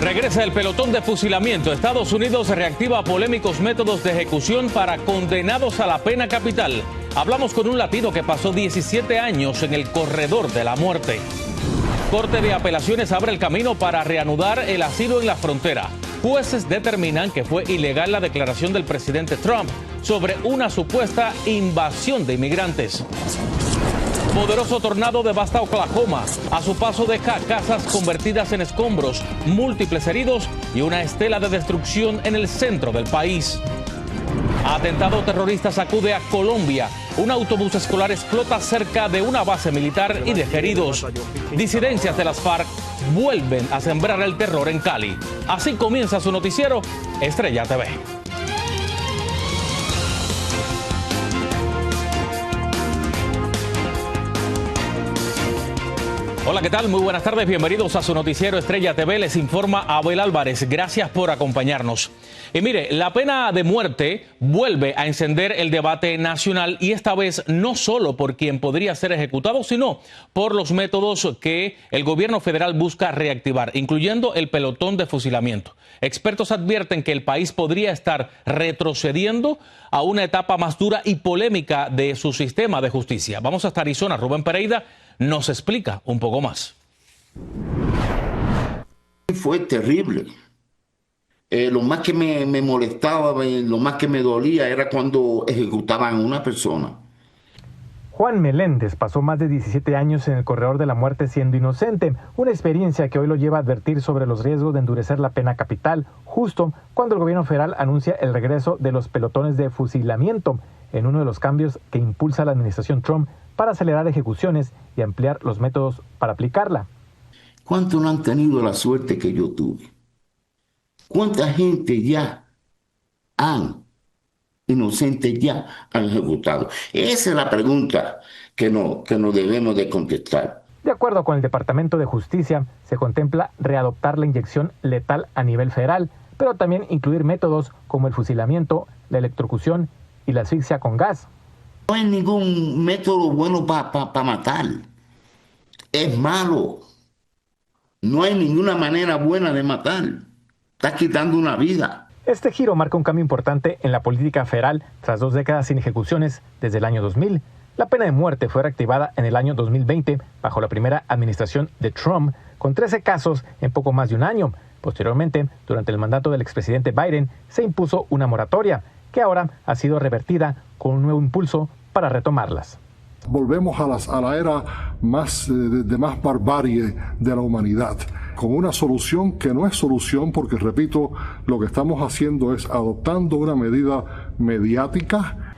Regresa el pelotón de fusilamiento. Estados Unidos reactiva polémicos métodos de ejecución para condenados a la pena capital. Hablamos con un latino que pasó 17 años en el corredor de la muerte. Corte de Apelaciones abre el camino para reanudar el asilo en la frontera. Jueces determinan que fue ilegal la declaración del presidente Trump sobre una supuesta invasión de inmigrantes. Poderoso tornado devasta Oklahoma. A su paso deja casas convertidas en escombros, múltiples heridos y una estela de destrucción en el centro del país. Atentado terrorista sacude a Colombia. Un autobús escolar explota cerca de una base militar y deja heridos. Disidencias de las FARC vuelven a sembrar el terror en Cali. Así comienza su noticiero Estrella TV. Hola, ¿qué tal? Muy buenas tardes, bienvenidos a su noticiero Estrella TV. Les informa Abel Álvarez. Gracias por acompañarnos. Y mire, la pena de muerte vuelve a encender el debate nacional y esta vez no solo por quien podría ser ejecutado, sino por los métodos que el gobierno federal busca reactivar, incluyendo el pelotón de fusilamiento. Expertos advierten que el país podría estar retrocediendo a una etapa más dura y polémica de su sistema de justicia. Vamos hasta Arizona. Rubén Pereira nos explica un poco más. Fue terrible. Lo más que me molestaba, lo más que me dolía era cuando ejecutaban a una persona. Juan Meléndez pasó más de 17 años en el corredor de la muerte siendo inocente, una experiencia que hoy lo lleva a advertir sobre los riesgos de endurecer la pena capital, justo cuando el gobierno federal anuncia el regreso de los pelotones de fusilamiento, en uno de los cambios que impulsa la administración Trump para acelerar ejecuciones y ampliar los métodos para aplicarla. ¿Cuántos no han tenido la suerte que yo tuve? ¿Cuánta gente ya inocentes ya han ejecutado? Esa es la pregunta que nos debemos de contestar. De acuerdo con el Departamento de Justicia, se contempla readoptar la inyección letal a nivel federal, pero también incluir métodos como el fusilamiento, la electrocución y la asfixia con gas. No hay ningún método bueno para matar. Es malo. No hay ninguna manera buena de matar. Estás quitando una vida. Este giro marca un cambio importante en la política federal tras 2 décadas sin ejecuciones desde el año 2000. La pena de muerte fue reactivada en el año 2020 bajo la primera administración de Trump, con 13 casos en poco más de un año. Posteriormente, durante el mandato del expresidente Biden, se impuso una moratoria, que ahora ha sido revertida con un nuevo impulso para retomarlas. Volvemos a la era más barbarie de la humanidad, con una solución que no es solución porque, repito, lo que estamos haciendo es adoptando una medida mediática.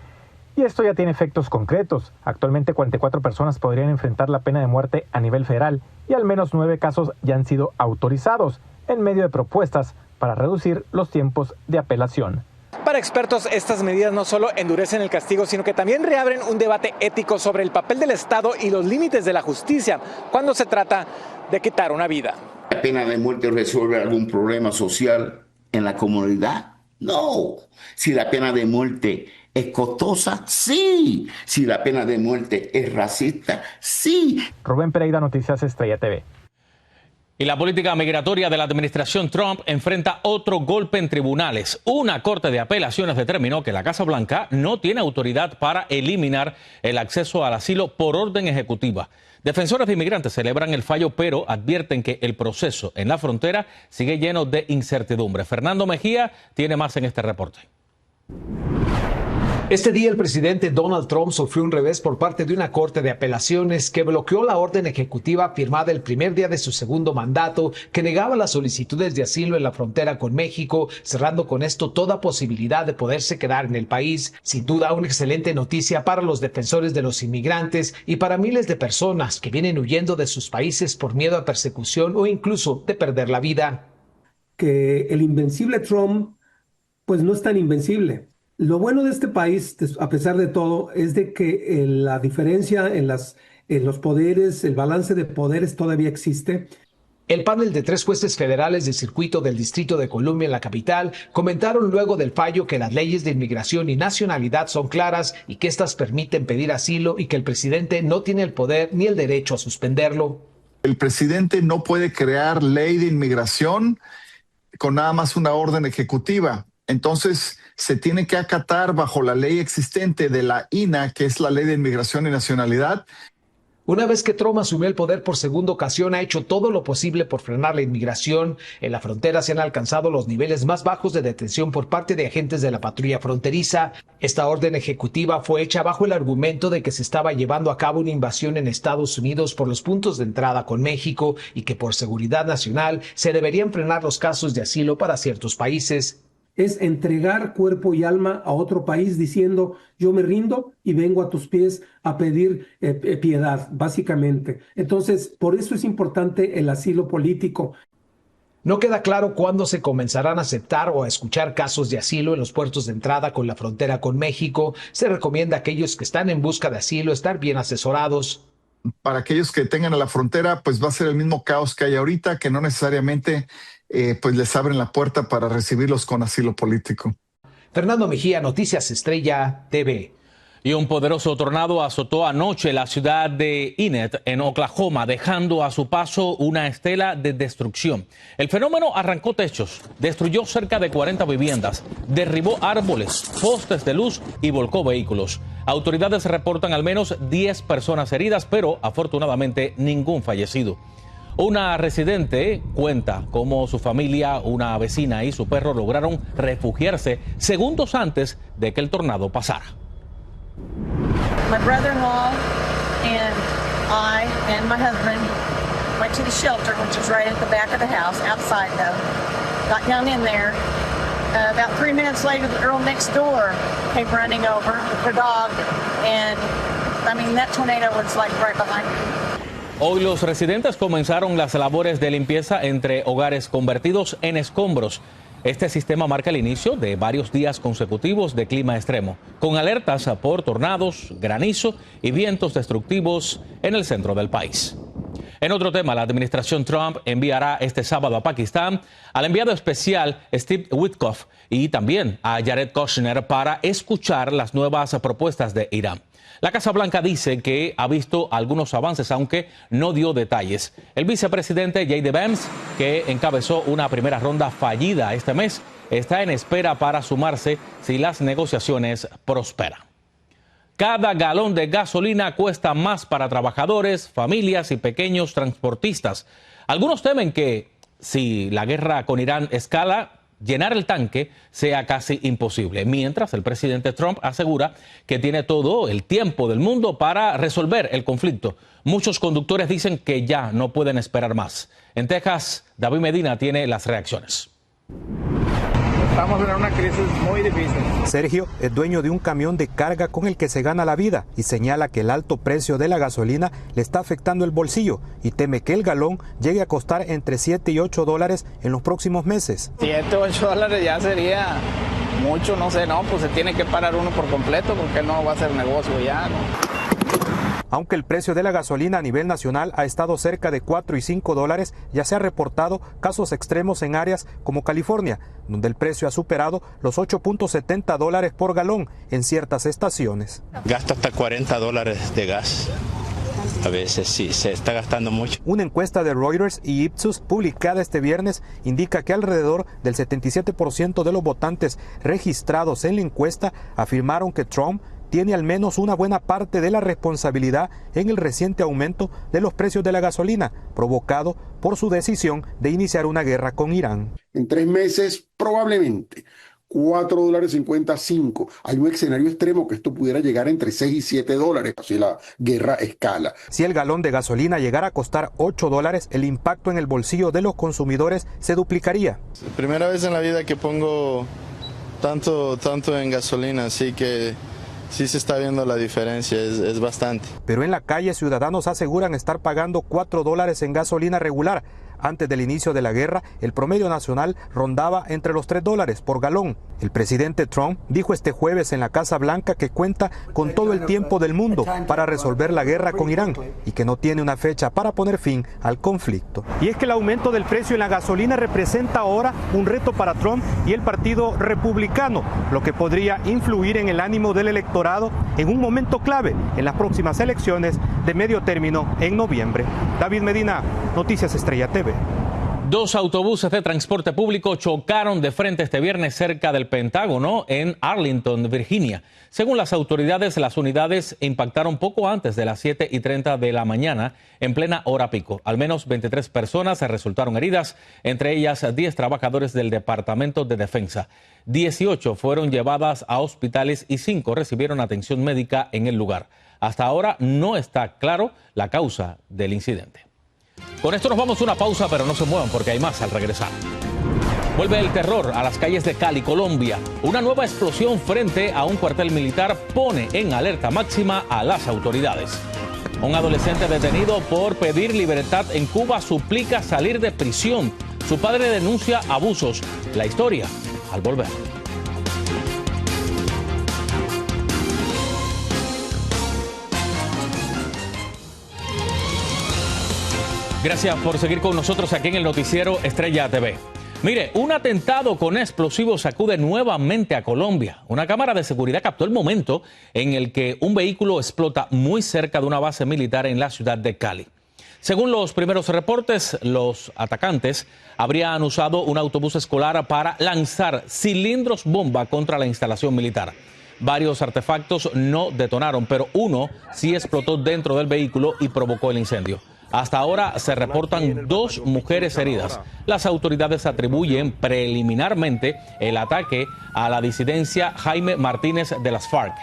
Y esto ya tiene efectos concretos. Actualmente 44 personas podrían enfrentar la pena de muerte a nivel federal y al menos 9 casos ya han sido autorizados en medio de propuestas para reducir los tiempos de apelación. Para expertos, estas medidas no solo endurecen el castigo, sino que también reabren un debate ético sobre el papel del Estado y los límites de la justicia cuando se trata de quitar una vida. ¿La pena de muerte resuelve algún problema social en la comunidad? No. Si la pena de muerte es costosa, sí. Si la pena de muerte es racista, sí. Rubén Pereira, Noticias Estrella TV. Y la política migratoria de la administración Trump enfrenta otro golpe en tribunales. Una corte de apelaciones determinó que la Casa Blanca no tiene autoridad para eliminar el acceso al asilo por orden ejecutiva. Defensores de inmigrantes celebran el fallo, pero advierten que el proceso en la frontera sigue lleno de incertidumbre. Fernando Mejía tiene más en este reporte. Este día el presidente Donald Trump sufrió un revés por parte de una corte de apelaciones que bloqueó la orden ejecutiva firmada el primer día de su segundo mandato que negaba las solicitudes de asilo en la frontera con México, cerrando con esto toda posibilidad de poderse quedar en el país. Sin duda, una excelente noticia para los defensores de los inmigrantes y para miles de personas que vienen huyendo de sus países por miedo a persecución o incluso de perder la vida. Que el invencible Trump, pues no es tan invencible. Lo bueno de este país, a pesar de todo, es de que la diferencia en los poderes, el balance de poderes todavía existe. El panel de 3 jueces federales del circuito del Distrito de Columbia en la capital comentaron luego del fallo que las leyes de inmigración y nacionalidad son claras y que éstas permiten pedir asilo y que el presidente no tiene el poder ni el derecho a suspenderlo. El presidente no puede crear ley de inmigración con nada más una orden ejecutiva. Entonces, se tiene que acatar bajo la ley existente de la INA, que es la Ley de Inmigración y Nacionalidad. Una vez que Trump asumió el poder por segunda ocasión, ha hecho todo lo posible por frenar la inmigración. En la frontera se han alcanzado los niveles más bajos de detención por parte de agentes de la patrulla fronteriza. Esta orden ejecutiva fue hecha bajo el argumento de que se estaba llevando a cabo una invasión en Estados Unidos por los puntos de entrada con México y que por seguridad nacional se deberían frenar los casos de asilo para ciertos países. Es entregar cuerpo y alma a otro país diciendo yo me rindo y vengo a tus pies a pedir piedad, básicamente. Entonces, por eso es importante el asilo político. No queda claro cuándo se comenzarán a aceptar o a escuchar casos de asilo en los puertos de entrada con la frontera con México. Se recomienda a aquellos que están en busca de asilo estar bien asesorados. Para aquellos que tengan a la frontera, pues va a ser el mismo caos que hay ahorita, que no necesariamente pues les abren la puerta para recibirlos con asilo político. Fernando Mejía, Noticias Estrella TV. Y un poderoso tornado azotó anoche la ciudad de Enid, en Oklahoma, dejando a su paso una estela de destrucción. El fenómeno arrancó techos, destruyó cerca de 40 viviendas, derribó árboles, postes de luz y volcó vehículos. Autoridades reportan al menos 10 personas heridas, pero afortunadamente ningún fallecido. Una residente cuenta cómo su familia, una vecina y su perro lograron refugiarse segundos antes de que el tornado pasara. My brother-in-law and I and my husband went to the shelter, which is right at the back of the house, outside though. Got down in there. About 3 minutes later, the girl next door came running over with her dog, and I mean, that tornado was like right behind me. Hoy los residentes comenzaron las labores de limpieza entre hogares convertidos en escombros. Este sistema marca el inicio de varios días consecutivos de clima extremo, con alertas por tornados, granizo y vientos destructivos en el centro del país. En otro tema, la administración Trump enviará este sábado a Pakistán al enviado especial Steve Witkoff y también a Jared Kushner para escuchar las nuevas propuestas de Irán. La Casa Blanca dice que ha visto algunos avances, aunque no dio detalles. El vicepresidente J.D. Vance, que encabezó una primera ronda fallida este mes, está en espera para sumarse si las negociaciones prosperan. Cada galón de gasolina cuesta más para trabajadores, familias y pequeños transportistas. Algunos temen que, si la guerra con Irán escala, llenar el tanque sea casi imposible, mientras el presidente Trump asegura que tiene todo el tiempo del mundo para resolver el conflicto. Muchos conductores dicen que ya no pueden esperar más. En Texas, David Medina tiene las reacciones. Estamos en una crisis muy difícil. Sergio es dueño de un camión de carga con el que se gana la vida y señala que el alto precio de la gasolina le está afectando el bolsillo y teme que el galón llegue a costar entre $7 y $8 en los próximos meses. $7 o $8 ya sería mucho, no sé, pues se tiene que parar uno por completo porque no va a ser negocio ya, ¿no? Aunque el precio de la gasolina a nivel nacional ha estado cerca de $4 y $5, ya se ha reportado casos extremos en áreas como California, donde el precio ha superado los $8.70 por galón en ciertas estaciones. Gasta hasta $40 de gas. A veces sí, se está gastando mucho. Una encuesta de Reuters y Ipsos publicada este viernes indica que alrededor del 77% de los votantes registrados en la encuesta afirmaron que Trump tiene al menos una buena parte de la responsabilidad en el reciente aumento de los precios de la gasolina, provocado por su decisión de iniciar una guerra con Irán. En 3 meses, probablemente, $4.55. Hay un escenario extremo que esto pudiera llegar entre $6 y $7 si la guerra escala. Si el galón de gasolina llegara a costar $8, el impacto en el bolsillo de los consumidores se duplicaría. Primera vez en la vida que pongo tanto en gasolina, así que sí se está viendo la diferencia, es bastante. Pero en la calle, ciudadanos aseguran estar pagando $4 en gasolina regular. Antes del inicio de la guerra, el promedio nacional rondaba entre los $3 por galón. El presidente Trump dijo este jueves en la Casa Blanca que cuenta con todo el tiempo del mundo para resolver la guerra con Irán y que no tiene una fecha para poner fin al conflicto. Y es que el aumento del precio en la gasolina representa ahora un reto para Trump y el Partido Republicano, lo que podría influir en el ánimo del electorado en un momento clave en las próximas elecciones de medio término en noviembre. David Medina, Noticias Estrella TV. Dos autobuses de transporte público chocaron de frente este viernes cerca del Pentágono en Arlington, Virginia. Según las autoridades, las unidades impactaron poco antes de las 7:30 de la mañana, en plena hora pico. Al menos 23 personas resultaron heridas, entre ellas 10 trabajadores del Departamento de Defensa. 18 fueron llevadas a hospitales y 5 recibieron atención médica en el lugar. Hasta ahora no está claro la causa del incidente. Con esto nos vamos a una pausa, pero no se muevan porque hay más al regresar. Vuelve el terror a las calles de Cali, Colombia. Una nueva explosión frente a un cuartel militar pone en alerta máxima a las autoridades. Un adolescente detenido por pedir libertad en Cuba suplica salir de prisión. Su padre denuncia abusos. La historia al volver. Gracias por seguir con nosotros aquí en el noticiero Estrella TV. Mire, un atentado con explosivos sacude nuevamente a Colombia. Una cámara de seguridad captó el momento en el que un vehículo explota muy cerca de una base militar en la ciudad de Cali. Según los primeros reportes, los atacantes habrían usado un autobús escolar para lanzar cilindros bomba contra la instalación militar. Varios artefactos no detonaron, pero uno sí explotó dentro del vehículo y provocó el incendio. Hasta ahora se reportan 2 mujeres heridas. Las autoridades atribuyen preliminarmente el ataque a la disidencia Jaime Martínez de las FARC.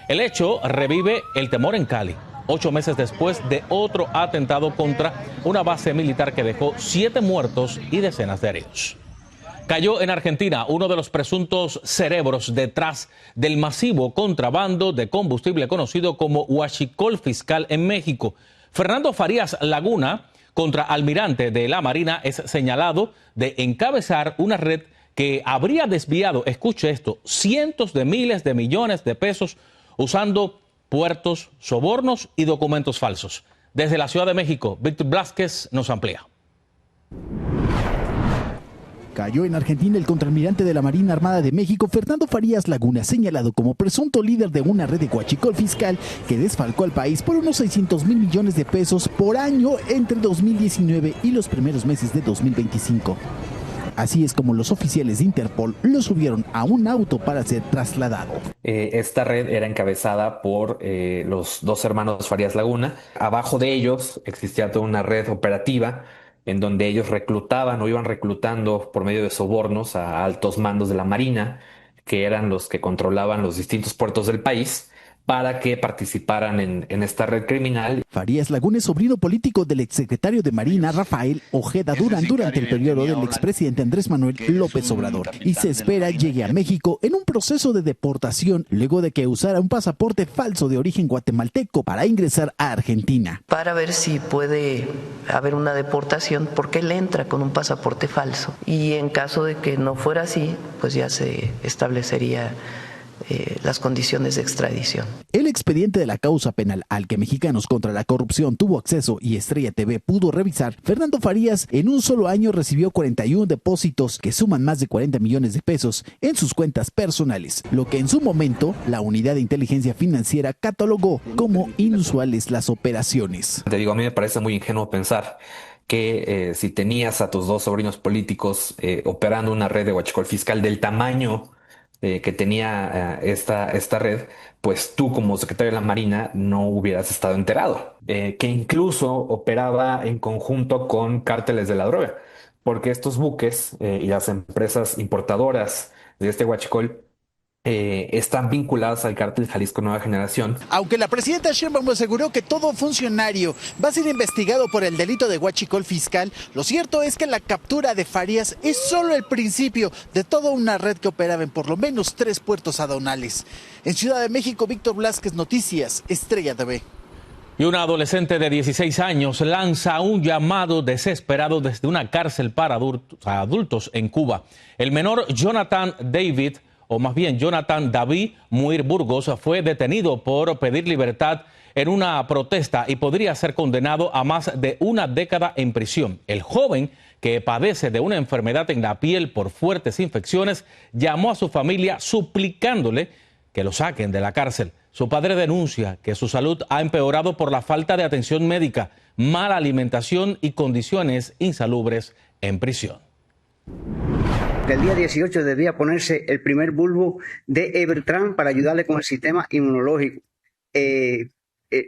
El hecho revive el temor en Cali, 8 meses después de otro atentado contra una base militar que dejó 7 muertos y decenas de heridos. Cayó en Argentina uno de los presuntos cerebros detrás del masivo contrabando de combustible conocido como huachicol fiscal en México. Fernando Farías Laguna, contraalmirante de la Marina, es señalado de encabezar una red que habría desviado, escuche esto, cientos de miles de millones de pesos usando puertos, sobornos y documentos falsos. Desde la Ciudad de México, Víctor Blázquez nos amplía. Cayó en Argentina el contraalmirante de la Marina Armada de México, Fernando Farías Laguna, señalado como presunto líder de una red de huachicol fiscal que desfalcó al país por unos 600 mil millones de pesos por año entre 2019 y los primeros meses de 2025. Así es como los oficiales de Interpol lo subieron a un auto para ser trasladado. Esta red era encabezada por los 2 hermanos Farías Laguna. Abajo de ellos existía toda una red operativa en donde ellos reclutaban o iban reclutando por medio de sobornos a altos mandos de la Marina, que eran los que controlaban los distintos puertos del país, para que participaran en esta red criminal. Farías Laguna es sobrino político del exsecretario de Marina Rafael Ojeda Durán durante el periodo del expresidente Andrés Manuel López Obrador y se espera llegue a México en un proceso de deportación luego de que usara un pasaporte falso de origen guatemalteco para ingresar a Argentina. Para ver si puede haber una deportación porque él entra con un pasaporte falso y en caso de que no fuera así, pues ya se establecería las condiciones de extradición. El expediente de la causa penal al que Mexicanos contra la Corrupción tuvo acceso y Estrella TV pudo revisar, Fernando Farías en un solo año recibió 41 depósitos que suman más de 40 millones de pesos en sus cuentas personales, lo que en su momento la Unidad de Inteligencia Financiera catalogó como inusuales las operaciones. Te digo, a mí me parece muy ingenuo pensar que si tenías a tus 2 sobrinos políticos operando una red de huachicol fiscal del tamaño que tenía esta red, pues tú como secretario de la Marina no hubieras estado enterado, que incluso operaba en conjunto con cárteles de la droga, porque estos buques y las empresas importadoras de este huachicol están vinculadas al cártel Jalisco Nueva Generación. Aunque la presidenta Sheinbaum aseguró que todo funcionario va a ser investigado por el delito de huachicol fiscal, lo cierto es que la captura de Farías es solo el principio de toda una red que operaba en por lo menos 3 puertos aduanales. En Ciudad de México, Víctor Blázquez, Noticias, Estrella TV. Y una adolescente de 16 años lanza un llamado desesperado desde una cárcel para adultos en Cuba. El menor Jonathan David Muir Burgos fue detenido por pedir libertad en una protesta y podría ser condenado a más de 1 década en prisión. El joven, que padece de una enfermedad en la piel por fuertes infecciones, llamó a su familia suplicándole que lo saquen de la cárcel. Su padre denuncia que su salud ha empeorado por la falta de atención médica, mala alimentación y condiciones insalubres en prisión. El día 18 debía ponerse el primer bulbo de Evertran para ayudarle con el sistema inmunológico.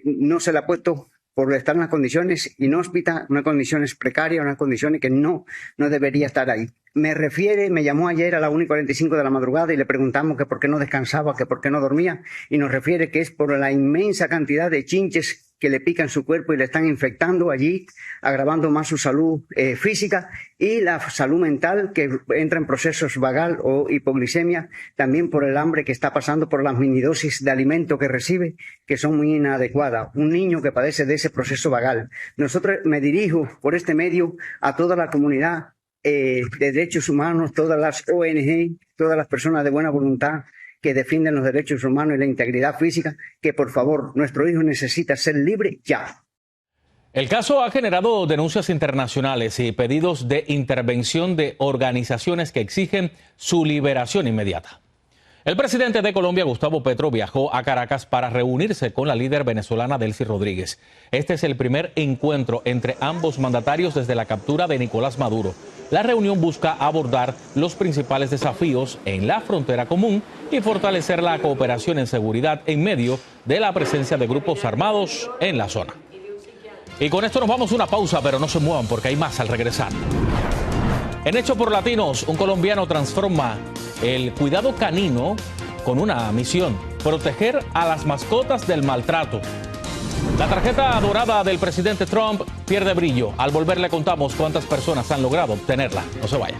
No se le ha puesto por estar en unas condiciones inhóspitas, unas condiciones precarias, unas condiciones que no debería estar ahí. Me llamó ayer a las 1:45 de la madrugada y le preguntamos que por qué no descansaba, que por qué no dormía, y nos refiere que es por la inmensa cantidad de chinches que le pican su cuerpo y le están infectando allí, agravando más su salud física y la salud mental, que entra en procesos vagal o hipoglicemia, también por el hambre que está pasando, por las minidosis de alimento que recibe, que son muy inadecuadas. Un niño que padece de ese proceso vagal. Me dirijo por este medio a toda la comunidad de derechos humanos, todas las ONG, todas las personas de buena voluntad que defienden los derechos humanos y la integridad física, que por favor, nuestro hijo necesita ser libre ya. El caso ha generado denuncias internacionales y pedidos de intervención de organizaciones que exigen su liberación inmediata. El presidente de Colombia, Gustavo Petro, viajó a Caracas para reunirse con la líder venezolana Delcy Rodríguez. Este es el primer encuentro entre ambos mandatarios desde la captura de Nicolás Maduro. La reunión busca abordar los principales desafíos en la frontera común y fortalecer la cooperación en seguridad en medio de la presencia de grupos armados en la zona. Y con esto nos vamos a una pausa, pero no se muevan porque hay más al regresar. En Hecho por Latinos, un colombiano transforma el cuidado canino con una misión: proteger a las mascotas del maltrato. La tarjeta dorada del presidente Trump pierde brillo. Al volver le contamos cuántas personas han logrado obtenerla. No se vaya.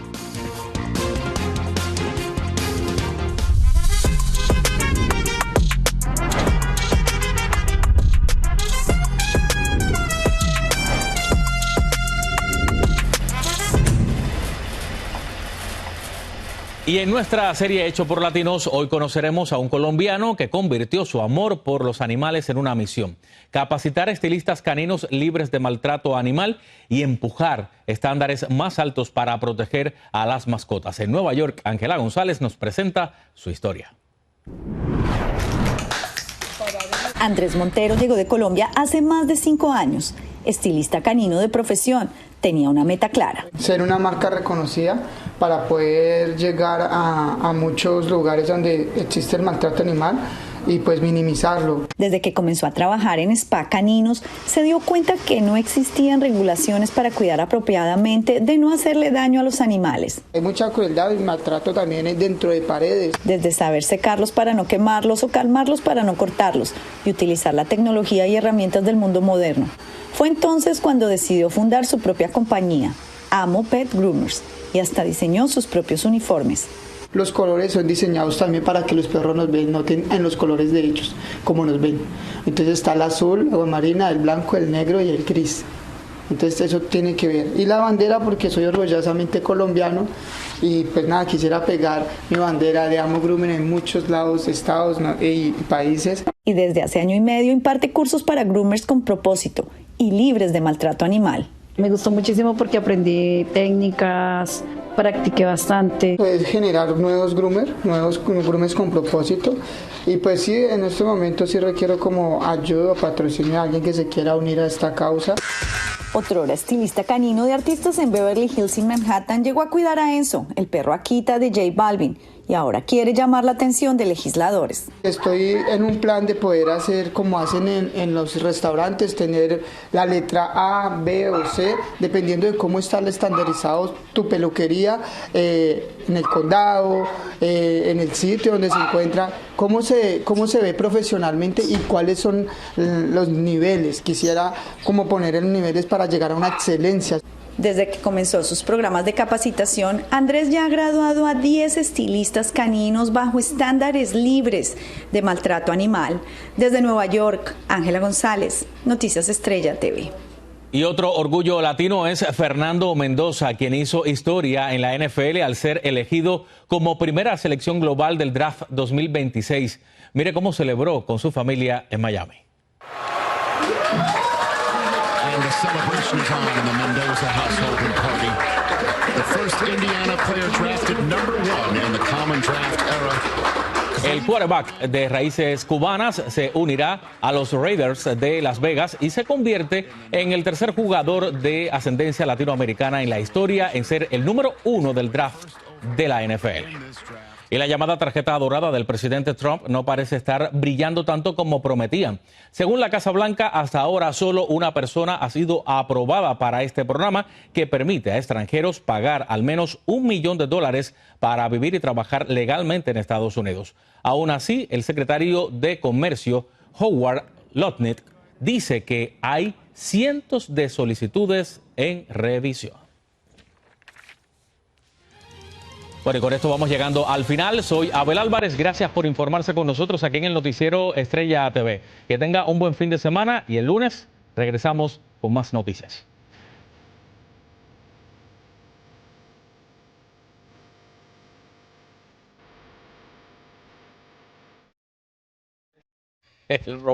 Y en nuestra serie Hecho por Latinos, hoy conoceremos a un colombiano que convirtió su amor por los animales en una misión: capacitar a estilistas caninos libres de maltrato animal y empujar estándares más altos para proteger a las mascotas. En Nueva York, Ángela González nos presenta su historia. Andrés Montero llegó de Colombia hace más de 5 años. Estilista canino de profesión, tenía una meta clara: ser una marca reconocida para poder llegar a muchos lugares donde existe el maltrato animal y pues minimizarlo. Desde que comenzó a trabajar en spa caninos, se dio cuenta que no existían regulaciones para cuidar apropiadamente de no hacerle daño a los animales. Hay mucha crueldad y maltrato también dentro de paredes. Desde saber secarlos para no quemarlos o calmarlos para no cortarlos, y utilizar la tecnología y herramientas del mundo moderno. Fue entonces cuando decidió fundar su propia compañía, Amo Pet Groomers, y hasta diseñó sus propios uniformes. Los colores son diseñados también para que los perros nos noten en los colores de ellos, como nos ven. Entonces está el azul, la marina, el blanco, el negro y el gris. Entonces eso tiene que ver. Y la bandera, porque soy orgullosamente colombiano y pues nada, quisiera pegar mi bandera de Amo Grooming en muchos lados, estados y países. Y desde hace 1 año y medio imparte cursos para groomers con propósito y libres de maltrato animal. Me gustó muchísimo porque aprendí técnicas, practiqué bastante. Puedes generar nuevos groomers con propósito. Y pues sí, en este momento sí requiero como ayuda o patrocinio a alguien que se quiera unir a esta causa. Otrora estilista canino de artistas en Beverly Hills y Manhattan, llegó a cuidar a Enzo, el perro Akita de J Balvin, y ahora quiere llamar la atención de legisladores. Estoy en un plan de poder hacer como hacen en los restaurantes, tener la letra A, B o C, dependiendo de cómo está estandarizado tu peluquería en el condado, en el sitio donde se encuentra, cómo se ve profesionalmente y cuáles son los niveles. Quisiera como poner en niveles para llegar a una excelencia. Desde que comenzó sus programas de capacitación, Andrés ya ha graduado a 10 estilistas caninos bajo estándares libres de maltrato animal. Desde Nueva York, Ángela González, Noticias Estrella TV. Y otro orgullo latino es Fernando Mendoza, quien hizo historia en la NFL al ser elegido como primera selección global del draft 2026. Mire cómo celebró con su familia en Miami. And the celebration is on in the Mendoza household and party. The first Indiana player drafted #1 in the common draft era. El quarterback de raíces cubanas se unirá a los Raiders de Las Vegas y se convierte en el tercer jugador de ascendencia latinoamericana en la historia en ser el número 1 del draft de la NFL. Y la llamada tarjeta dorada del presidente Trump no parece estar brillando tanto como prometían. Según la Casa Blanca, hasta ahora solo una persona ha sido aprobada para este programa que permite a extranjeros pagar al menos $1 millón para vivir y trabajar legalmente en Estados Unidos. Aún así, el secretario de Comercio, Howard Lutnick, dice que hay cientos de solicitudes en revisión. Bueno, y con esto vamos llegando al final. Soy Abel Álvarez. Gracias por informarse con nosotros aquí en el noticiero Estrella TV. Que tenga un buen fin de semana y el lunes regresamos con más noticias.